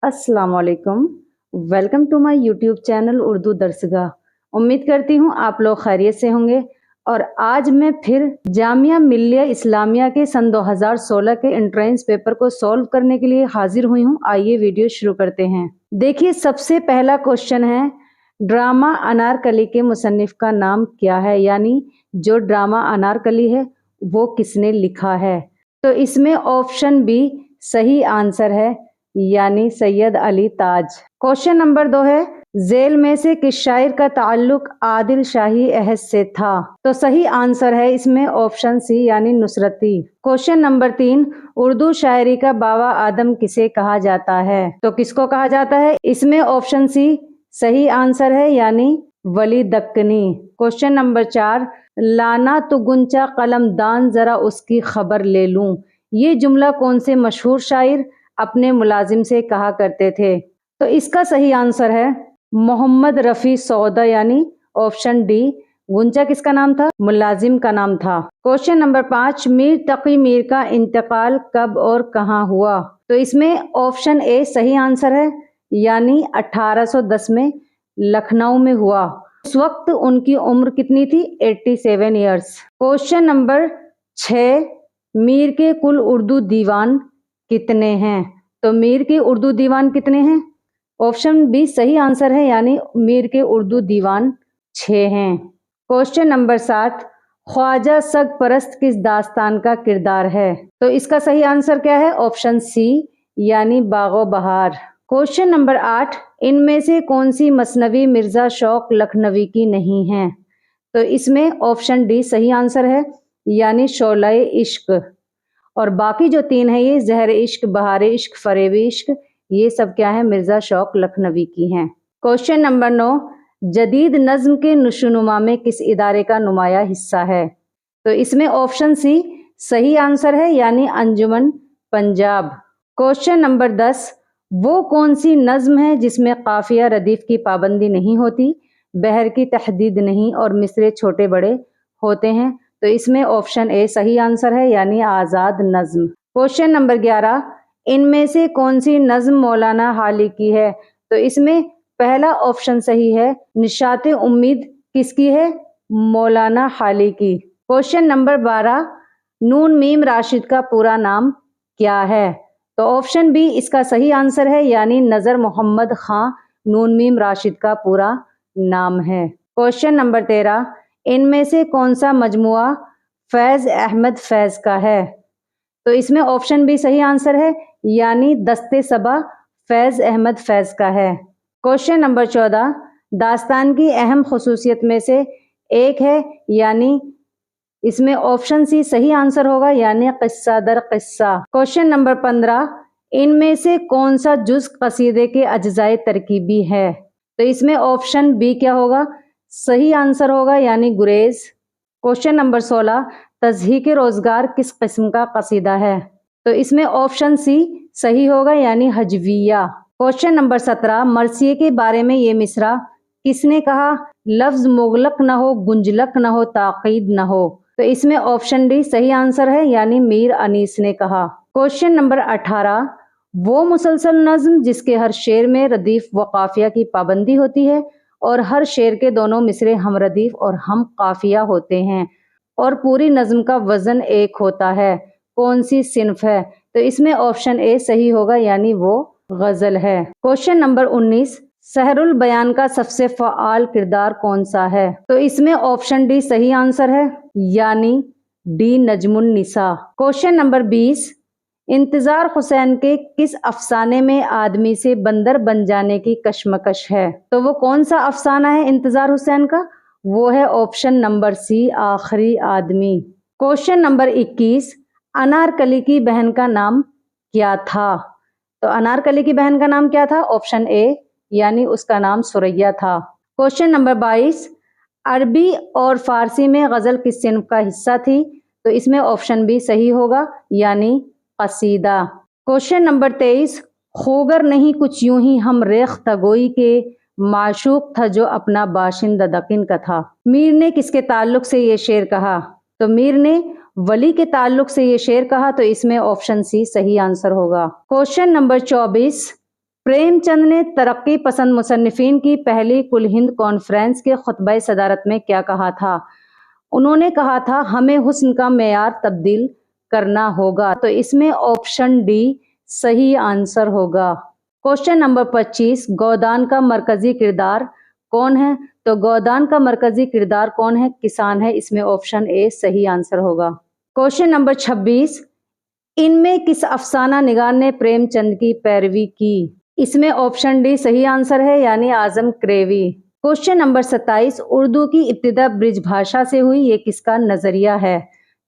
अस्सलाम वालेकुम। Welcome to my YouTube channel Urdu Darsgah. उम्मीद करती हूँ आप लोग खैरियत से होंगे। और आज मैं फिर जामिया मिल्लिया इस्लामिया के सन 2016 के एंट्रेंस पेपर को सॉल्व करने के लिए हाजिर हुई हूँ। आइए वीडियो शुरू करते हैं। देखिए, सबसे पहला क्वेश्चन है, ड्रामा अनारकली के मुसन्निफ का नाम क्या है? यानी जो ड्रामा अनारकली है वो किसने लिखा है? तो इसमें ऑप्शन बी सही आंसर है, यानी सैयद अली ताज। क्वेश्चन नंबर 2 है, जेल में से किस शायर का ताल्लुक आदिल शाही अहद से था? तो सही आंसर है इसमें ऑप्शन सी, यानी नुसरती। क्वेश्चन नंबर 3, उर्दू शायरी का बाबा आदम किसे कहा जाता है? तो किसको कहा जाता है? इसमें ऑप्शन सी सही आंसर है, यानी वली दक्कनी। क्वेश्चन नंबर 4, लाना तो गुंचा कलमदान जरा उसकी खबर ले लूं, ये जुमला कौन से मशहूर शायर अपने मुलाजिम से कहा करते थे? तो इसका सही आंसर है मोहम्मद रफी सौदा, यानी ऑप्शन डी। गुंचा किसका नाम था? मुलाजिम का नाम था। क्वेश्चन नंबर 5, मीर तकी मीर का इंतकाल कब और कहाँ हुआ? तो इसमें ऑप्शन ए सही आंसर है, यानी 1810 में लखनऊ में हुआ। उस वक्त उनकी उम्र कितनी थी? 87 ईयर्स। क्वेश्चन नंबर 6, मीर के कुल उर्दू दीवान कितने हैं? तो मीर के उर्दू दीवान कितने हैं? ऑप्शन बी सही आंसर है, यानी मीर के उर्दू दीवान 6 हैं। क्वेश्चन नंबर 7, ख्वाजा सग परस्त किस दास्तान का किरदार है? तो इसका सही आंसर क्या है? ऑप्शन सी, यानी बागो बहार। क्वेश्चन नंबर 8, इनमें से कौन सी मसनवी मिर्जा शौक लखनवी की नहीं है? तो इसमें ऑप्शन डी सही आंसर है, यानी शोलाए इश्क। और बाकी जो 3 है, ये जहर इश्क, बहार इश्क, फरेब इश्क, ये सब क्या है? मिर्जा शौक लखनवी की हैं। क्वेश्चन नंबर 9, जदीद नज्म के नशोनुमा में किस इदारे का नुमाया हिस्सा है? तो इसमें ऑप्शन सी सही आंसर है, यानी अंजुमन पंजाब। क्वेश्चन नंबर 10, वो कौन सी नज्म है जिसमें काफिया रदीफ की पाबंदी नहीं होती, बहर की तहदीद नहीं और मिसरे छोटे बड़े होते हैं? तो इसमें ऑप्शन ए सही आंसर है, यानी आजाद नज्म। क्वेश्चन नंबर 11, इनमें से कौन सी नज्म मौलाना हाली की है? तो इसमें पहला ऑप्शन सही है, निशाते उम्मीद किसकी है? मौलाना हाली की। क्वेश्चन नंबर 12, नून मीम राशिद का पूरा नाम क्या है? तो ऑप्शन बी इसका सही आंसर है, यानी नजर मोहम्मद खां नून मीम राशिद का पूरा नाम है। क्वेश्चन नंबर 13, इनमें से कौन सा मजमुआ फैज अहमद फैज का है? तो इसमें ऑप्शन बी सही आंसर है, यानी दस्ते सबा फैज अहमद फैज का है। क्वेश्चन नंबर 14, दास्तान की अहम खसूसियत में से एक है, यानी इसमें ऑप्शन सी सही आंसर होगा, यानी किस्सा दर किस्सा। क्वेश्चन नंबर 15, इनमें से कौन सा जुज कसीदे के अज्जाए तरकीबी है? तो इसमें ऑप्शन बी क्या होगा? सही आंसर होगा, यानी गुरेज। क्वेश्चन नंबर 16, तज़हीक रोजगार किस किस्म का कसीदा है? तो इसमें ऑप्शन सी सही होगा, यानी हजविया। क्वेश्चन नंबर 17, मरसिए के बारे में ये मिसरा किसने कहा? लफ्ज मुगलक न हो, गुंजलक न हो, ताकीद न हो। तो इसमें ऑप्शन डी सही आंसर है, यानी मीर अनीस ने कहा। क्वेश्चन नंबर 18, वो मुसलसल नज्म जिसके हर शेर में रदीफ व काफिया की पाबंदी होती है और हर शेर के दोनों मिसरे हम रदीफ और हम काफिया होते हैं और पूरी नज्म का वजन एक होता है, कौन सी सिन्फ है? तो इसमें ऑप्शन ए सही होगा, यानी वो गजल है। क्वेश्चन नंबर 19, सहरुल बयान का सबसे फ़आल किरदार कौन सा है? तो इसमें ऑप्शन डी सही आंसर है, यानी डी नजमुन निसा। क्वेश्चन नंबर 20, इंतजार हुसैन के किस अफसाने में आदमी से बंदर बन जाने की कशमकश है? तो वो कौन सा अफसाना है इंतजार हुसैन का? वो है ऑप्शन नंबर सी, आखिरी आदमी। क्वेश्चन नंबर 21, अनारकली की बहन का नाम क्या था? तो अनारकली की बहन का नाम क्या था? ऑप्शन ए, यानी उसका नाम सुरैया था। क्वेश्चन नंबर 22, अरबी और फारसी में गजल किस सिन्फ का हिस्सा थी? तो इसमें ऑप्शन बी सही होगा, यानी कसीदा। क्वेश्चन नंबर 23, खूगर नहीं कुछ यूं ही हम रेख तगोई के, माशूक था जो अपना बाशिंदा दकिन का था। मीर ने किसके ताल्लुक से ये शेर कहा? तो मीर ने वली के ताल्लुक से ये शेर कहा, तो इसमें ऑप्शन सी सही आंसर होगा। क्वेश्चन नंबर 24, प्रेमचंद ने तरक्की पसंद मुसन्निफीन की पहली कुल हिंद कॉन्फ्रेंस के खुतबा सदारत में क्या कहा था? उन्होंने कहा था हमें हुस्न का मेयार तब्दील करना होगा। तो इसमें ऑप्शन डी सही आंसर होगा। क्वेश्चन नंबर 25, गोदान का मरकजी किरदार कौन है? तो गोदान का मरकजी किरदार कौन है? किसान है। इसमें ऑप्शन ए सही आंसर होगा। क्वेश्चन नंबर 26, इनमें किस अफसाना निगार ने प्रेमचंद की पैरवी की? इसमें ऑप्शन डी सही आंसर है, यानी आजम क्रेवी। क्वेश्चन नंबर 27, उर्दू की इब्तिदा ब्रिज भाषा से हुई, ये किसका नजरिया है?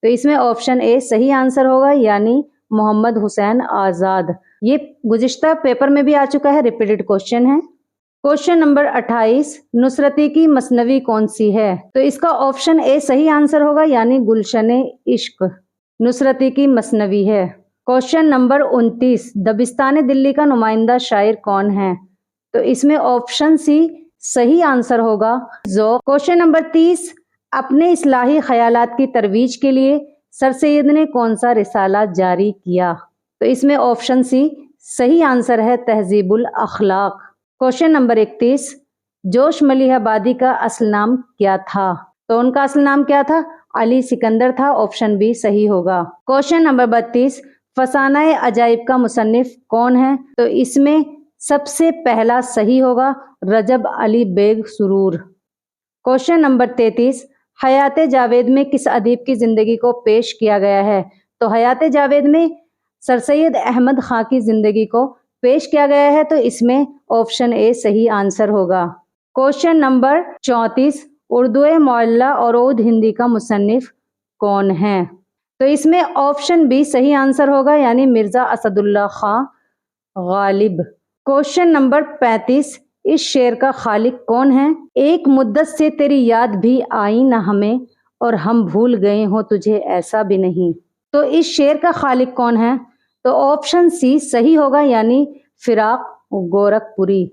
तो इसमें ऑप्शन ए सही आंसर होगा, यानी मोहम्मद हुसैन आजाद। ये गुज़िश्ता पेपर में भी आ चुका है, रिपीटेड क्वेश्चन है। क्वेश्चन नंबर 28, नुसरती की मसनवी कौन सी है? तो इसका ऑप्शन ए सही आंसर होगा, यानी गुलशन इश्क नुसरती की मसनवी है। क्वेश्चन नंबर 29, दबिस्तान दिल्ली का नुमाइंदा शायर कौन है? तो इसमें ऑप्शन सी सही आंसर होगा, ज़ौक़। क्वेश्चन नंबर 30, अपने इस्लाही ख्यालात की तरवीज के लिए सर सैयद ने कौन सा रिसाला जारी किया? तो इसमें ऑप्शन सी सही आंसर है, तहजीबुल अखलाक। क्वेश्चन नंबर 31, जोश मलिहाबादी का असल नाम क्या था? तो उनका असल नाम क्या था? अली सिकंदर था। ऑप्शन बी सही होगा। क्वेश्चन नंबर 32, फसाना-ए अजाइब का मुसन्निफ कौन है? तो इसमें सबसे पहला सही होगा, रजब अली बेग सुरूर। क्वेश्चन नंबर 33, हयात जावेद में किस अदीब की जिंदगी को पेश किया गया है? तो हयात जावेद में सर सैयद अहमद खां की जिंदगी को पेश किया गया है। तो इसमें ऑप्शन ए सही आंसर होगा। क्वेश्चन नंबर 34, उर्दू मुअल्ला और उर्दू हिंदी का मुसन्निफ कौन है? तो इसमें ऑप्शन बी सही आंसर होगा, यानी मिर्जा असदुल्ला खां गालिब। क्वेश्चन नंबर 35, इस शेर का खालिक कौन है? एक मुद्दत से तेरी याद भी आई ना हमें, और हम भूल गए हो तुझे ऐसा भी नहीं। तो इस शेर का खालिक कौन है? तो ऑप्शन सी सही होगा, यानी फिराक गोरखपुरी।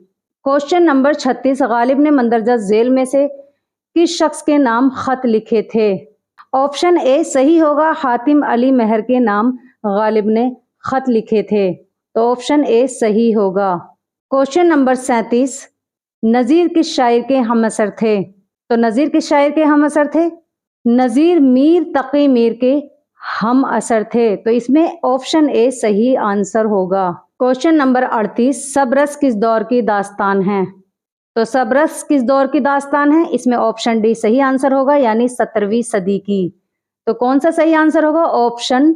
क्वेश्चन नंबर 36, गालिब ने मंदरजा झेल में से किस शख्स के नाम खत लिखे थे? ऑप्शन ए सही होगा, हातिम अली महर के नाम गालिब ने खत लिखे थे। तो ऑप्शन ए सही होगा। क्वेश्चन नंबर 37, नज़ीर किस शायर के हम असर थे? तो नज़ीर किस शायर के हम असर थे? नज़ीर मीर तकी मीर के हम असर थे। तो इसमें ऑप्शन ए सही आंसर होगा। क्वेश्चन नंबर 38, सबरस किस दौर की दास्तान है? तो सबरस किस दौर की दास्तान है? इसमें ऑप्शन डी सही आंसर होगा, यानी 17वीं सदी की। तो कौन सा सही आंसर होगा? Option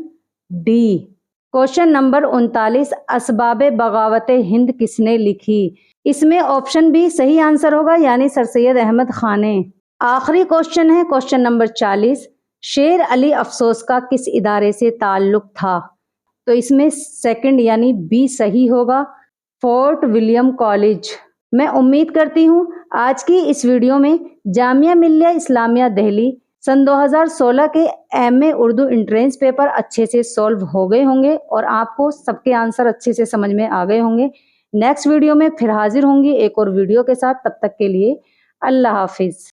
D. Question number 39, Asbabe बगावत हिंद किसने लिखी? इसमें ऑप्शन बी सही आंसर होगा, यानी सर सैयद अहमद खान ने। आखिरी क्वेश्चन है क्वेश्चन नंबर 40, शेर अली अफसोस का किस इदारे से ताल्लुक था? तो इसमें सेकंड यानी बी सही होगा, फोर्ट विलियम कॉलेज। मैं उम्मीद करती हूँ आज की इस वीडियो में जामिया मिल्लिया इस्लामिया दिल्ली सन 2016 के एमए उर्दू एंट्रेंस पेपर अच्छे से सॉल्व हो गए होंगे और आपको सबके आंसर अच्छे से समझ में आ गए होंगे। नेक्स्ट वीडियो में फिर हाजिर होंगी एक और वीडियो के साथ। तब तक के लिए अल्लाह हाफिज।